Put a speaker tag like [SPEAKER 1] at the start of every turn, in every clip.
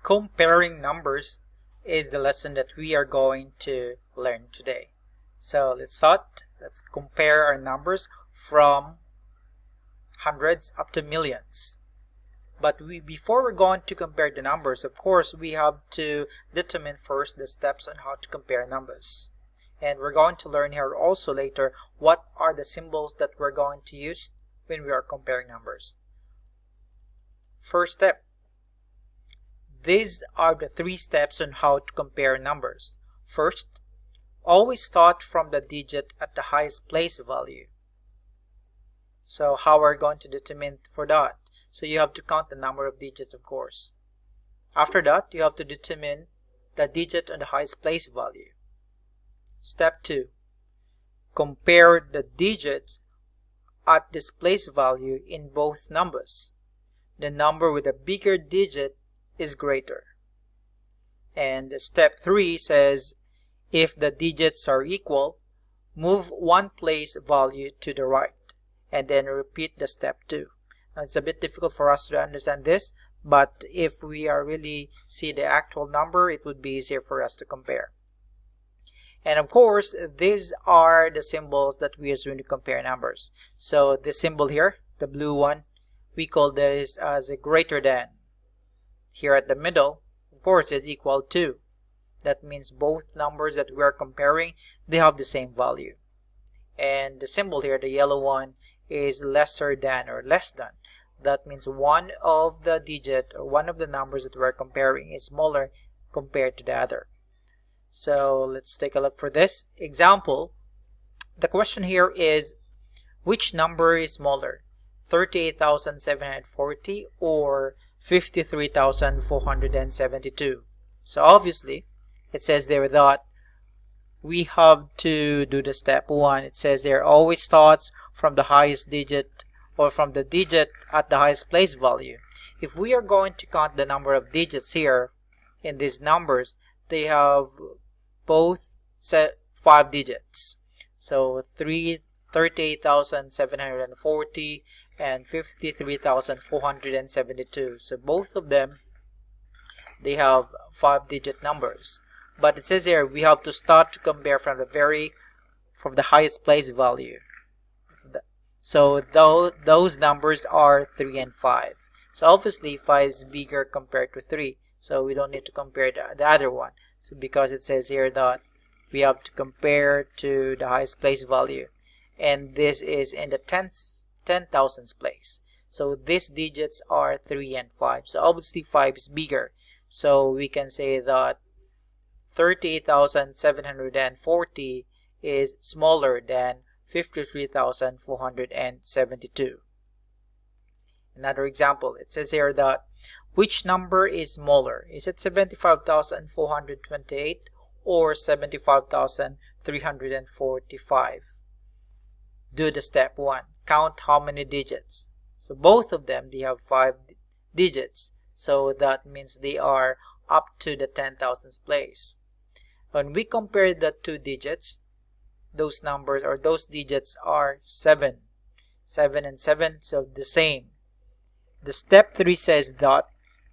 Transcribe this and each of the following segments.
[SPEAKER 1] comparing numbers is the lesson that we are going to learn today. So let's start. Let's compare our numbers from hundreds up to millions. But before we're going to compare the numbers, of course, we have to determine first the steps on how to compare numbers. And we're going to learn here also later what are the symbols that we're going to use when we are comparing numbers. First step. These are the 3 steps on how to compare numbers. First, always start from the digit at the highest place value. So how are we going to determine for that? So you have to count the number of digits, of course. After that, you have to determine the digit on the highest place value. Step 2. Compare the digits at this place value in both numbers. The number with a bigger digit is greater. And step 3 says if the digits are equal, move one place value to the right and then repeat the step 2. Now, it's a bit difficult for us to understand this, but if we are really see the actual number, it would be easier for us to compare. And of course, these are the symbols that we use when we compare numbers. So the symbol here, the blue one, we call this as a greater than. Here at the middle, of course, is equal to. That means both numbers that we are comparing, they have the same value. And the symbol here, the yellow one, is lesser than or less than. That means one of the digit or one of the numbers that we're comparing is smaller compared to the other. So let's take a look for this example. The question here is, which number is smaller, 38,740 or 53,472? So obviously it says there that we have to do the step 1. It says there always starts from the highest digit or from the digit at the highest place value. If we are going to count the number of digits here in these numbers, they have both 5 digits. So 38,740 and 53,472. So both of them, they have 5-digit numbers. But it says here we have to start to compare from the highest place value. So those numbers are 3 and 5. So obviously 5 is bigger compared to 3. So we don't need to compare the other one. So because it says here that we have to compare to the highest place value. And this is in the 10,000s place. So these digits are 3 and 5. So obviously 5 is bigger. So we can say that 38,740 is smaller than 53,472. Another example, it says here that which number is smaller? Is it 75,428 or 75,345? Do the step 1. Count how many digits. So both of them, they have 5 digits. So that means they are up to the 10,000s place. When we compare the 2 digits, those numbers or those digits are 7. 7 and 7, so the same. The step 3 says that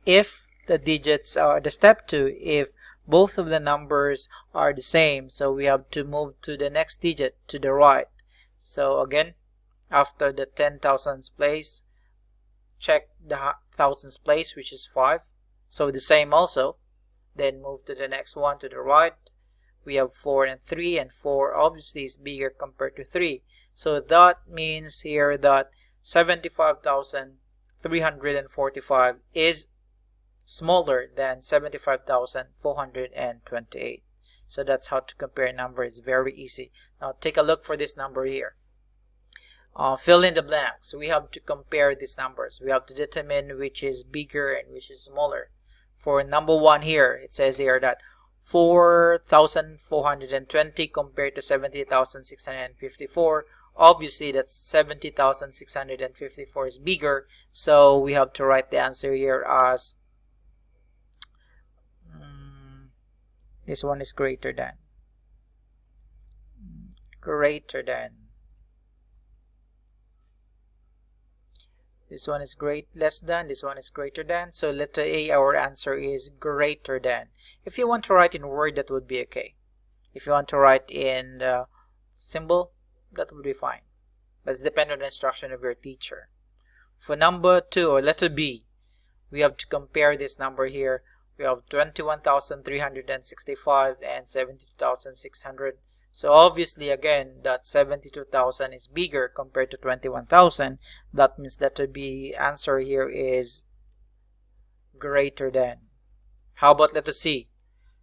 [SPEAKER 1] if the digits are the step 2, if both of the numbers are the same, so we have to move to the next digit to the right. So again, after the 10,000s place, check the thousands place, which is 5. So the same also. Then move to the next one to the right. We have 4 and 3, and 4 obviously is bigger compared to 3. So that means here that 75,345 is smaller than 75,428. So that's how to compare numbers. Very easy. Now take a look for this number here. Fill in the blanks. We have to compare these numbers. We have to determine which is bigger and which is smaller. For number 1 here, it says here that 4,420 compared to 70,654. Obviously, that's 70,654 is bigger. So we have to write the answer here as this one is greater than. This one is less than, this one is greater than. So letter A, our answer is greater than. If you want to write in word, that would be okay. If you want to write in symbol, that would be fine. That's dependent on the instruction of your teacher. For number 2 or letter B, we have to compare this number here. We have 21,365 and 72,600. So obviously again that 72,000 is bigger compared to 21,000. That means letter B answer here is greater than. How about letter C?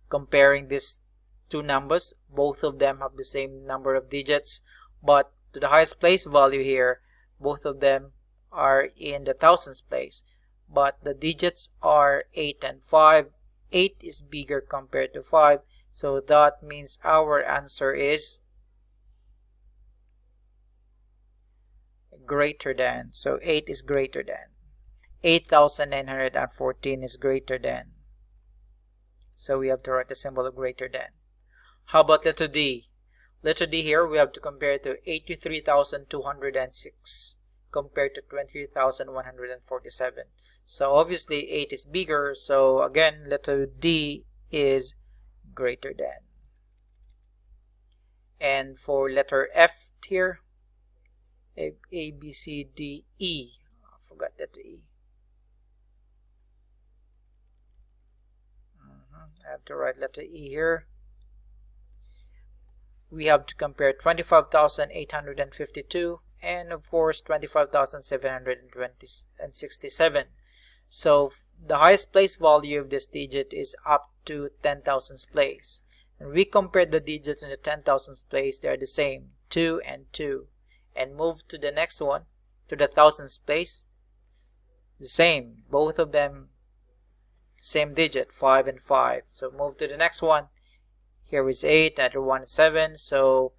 [SPEAKER 1] Comparing these two numbers, both of them have the same number of digits, but to the highest place value here, both of them are in the thousands place, but the digits are 8 and 5. 8 is bigger compared to 5, so that means our answer is greater than. So 8 is greater than. 8,914 is greater than. So we have to write the symbol of greater than. How about letter D? Letter D here, we have to compare to 83,206 compared to 23,147. So obviously 8 is bigger, so again letter D is greater than. And for letter F here, A, B, C, D, E. I forgot letter E. I have to write letter E here. We have to compare 25,852 and of course 25,767. So the highest place value of this digit is up to 10,000th place. And we compare the digits in the 10,000th place, they are the same, 2 and 2. And move to the next one, to the 1000th place, the same, both of them same digit, 5 and 5. So move to the next one. Here is 8, another one is 7. So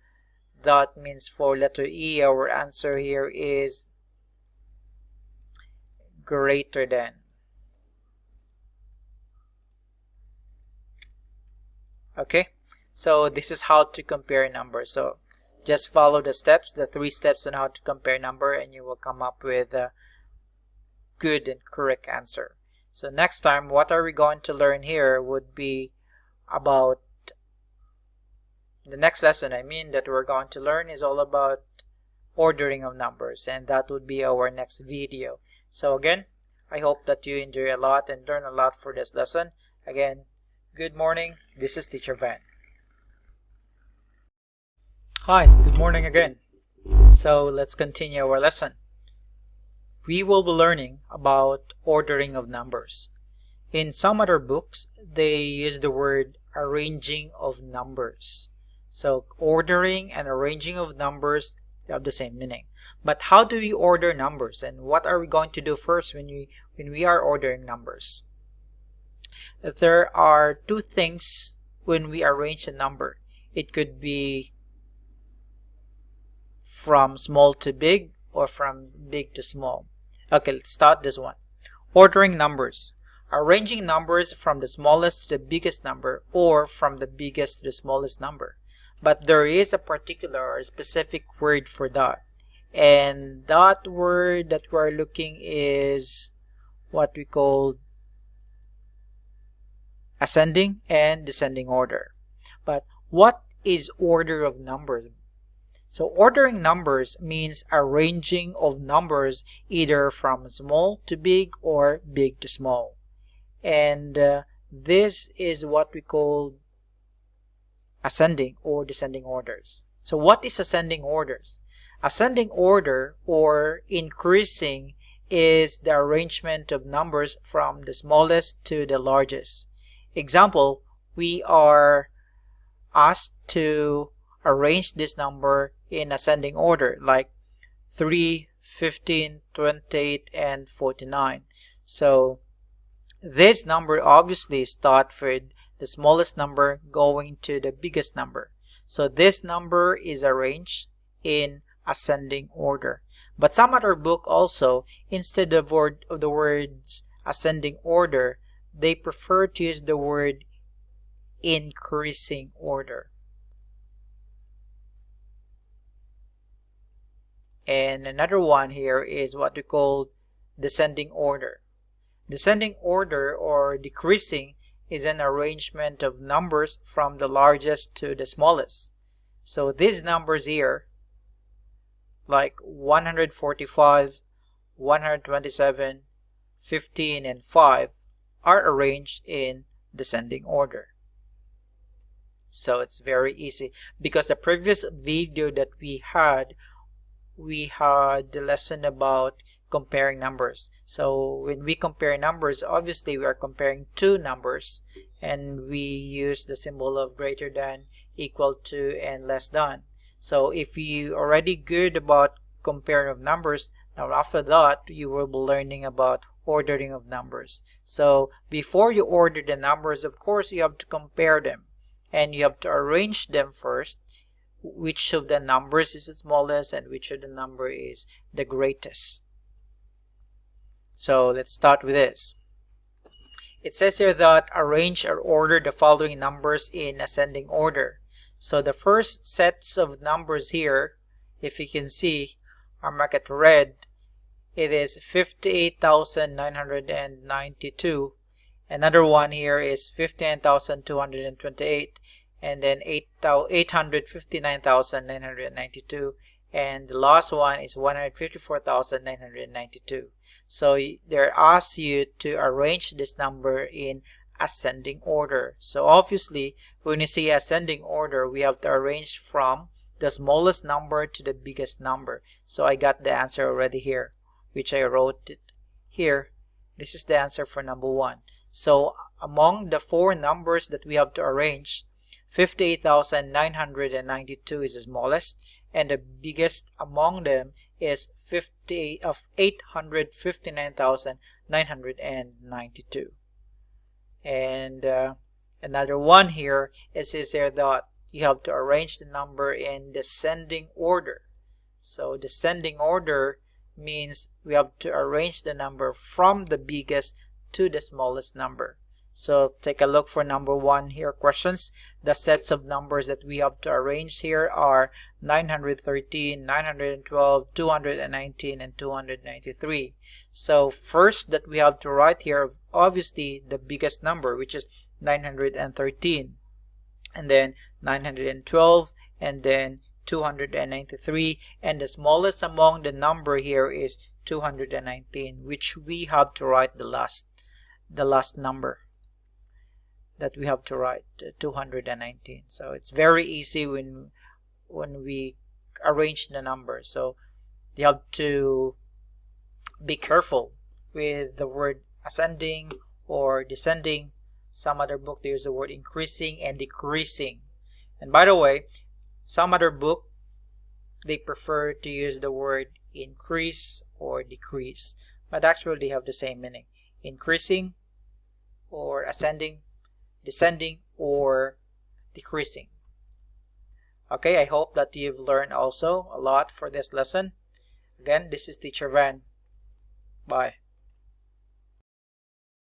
[SPEAKER 1] that means for letter E, our answer here is greater than. Okay, so this is how to compare numbers. So just follow the steps, the 3 steps on how to compare number, and you will come up with a good and correct answer. So next time, what are we going to learn here would be about the next lesson, that we're going to learn is all about ordering of numbers, and that would be our next video. So again, I hope that you enjoy a lot and learn a lot for this lesson. Again, good morning. This is Teacher Van. Hi, good morning again. So let's continue our lesson. We will be learning about ordering of numbers. In some other books, they use the word arranging of numbers. So ordering and arranging of numbers have the same meaning. But how do we order numbers, and what are we going to do first when we are ordering numbers? There are 2 things when we arrange a number. It could be from small to big or from big to small. Okay, let's start this one. Ordering numbers. Arranging numbers from the smallest to the biggest number or from the biggest to the smallest number. But there is a particular or specific word for that. And that word that we're looking is what we call ascending and descending order. But what is order of numbers? So ordering numbers means arranging of numbers either from small to big or big to small. And this is what we call ascending or descending orders. So what is ascending orders? Ascending order or increasing is the arrangement of numbers from the smallest to the largest. Example, we are asked to arrange this number in ascending order, like 3, 15, 28, and 49. So this number obviously starts with the smallest number going to the biggest number. So this number is arranged in ascending order. But some other book also, instead of the words ascending order, they prefer to use the word increasing order. And another one here is what we call descending order. Descending order or decreasing is an arrangement of numbers from the largest to the smallest. So these numbers here, like 145, 127, 15, and 5, are arranged in descending order. So it's very easy, because the previous video that we had the lesson about comparing numbers. So when we compare numbers, obviously we are comparing two numbers, and we use the symbol of greater than, equal to, and less than. So if you already good about comparing of numbers, now after that you will be learning about ordering of numbers. So before you order the numbers, of course you have to compare them, and you have to arrange them first. Which of the numbers is the smallest and which of the number is the greatest. So let's start with this. It says here that arrange or order the following numbers in ascending order. So the first sets of numbers here, if you can see, are marked red. It is 58,992. Another one here is 59,228. And then 859,992, and the last one is 154,992. So they're asked you to arrange this number in ascending order. So obviously when you see ascending order, we have to arrange from the smallest number to the biggest number. So I got the answer already here, which I wrote it here. This is the answer for number 1. So among the 4 numbers that we have to arrange, 58,992 is the smallest, and the biggest among them is 859,992. And another one here, it says there that you have to arrange the number in descending order. So descending order means we have to arrange the number from the biggest to the smallest number. So take a look for number 1 here, questions. The sets of numbers that we have to arrange here are 913, 912, 219, and 293. So first that we have to write here, obviously the biggest number, which is 913, and then 912, and then 293, and the smallest among the number here is 219, which we have to write the last number that we have to write, 219. So it's very easy when we arrange the numbers. So you have to be careful with the word ascending or descending. Some other book they use the word increasing and decreasing. And by the way, some other book they prefer to use the word increase or decrease, but actually they have the same meaning: increasing or ascending, descending or decreasing. Okay, I hope that you've learned also a lot for this lesson. Again, this is Teacher Van. Bye.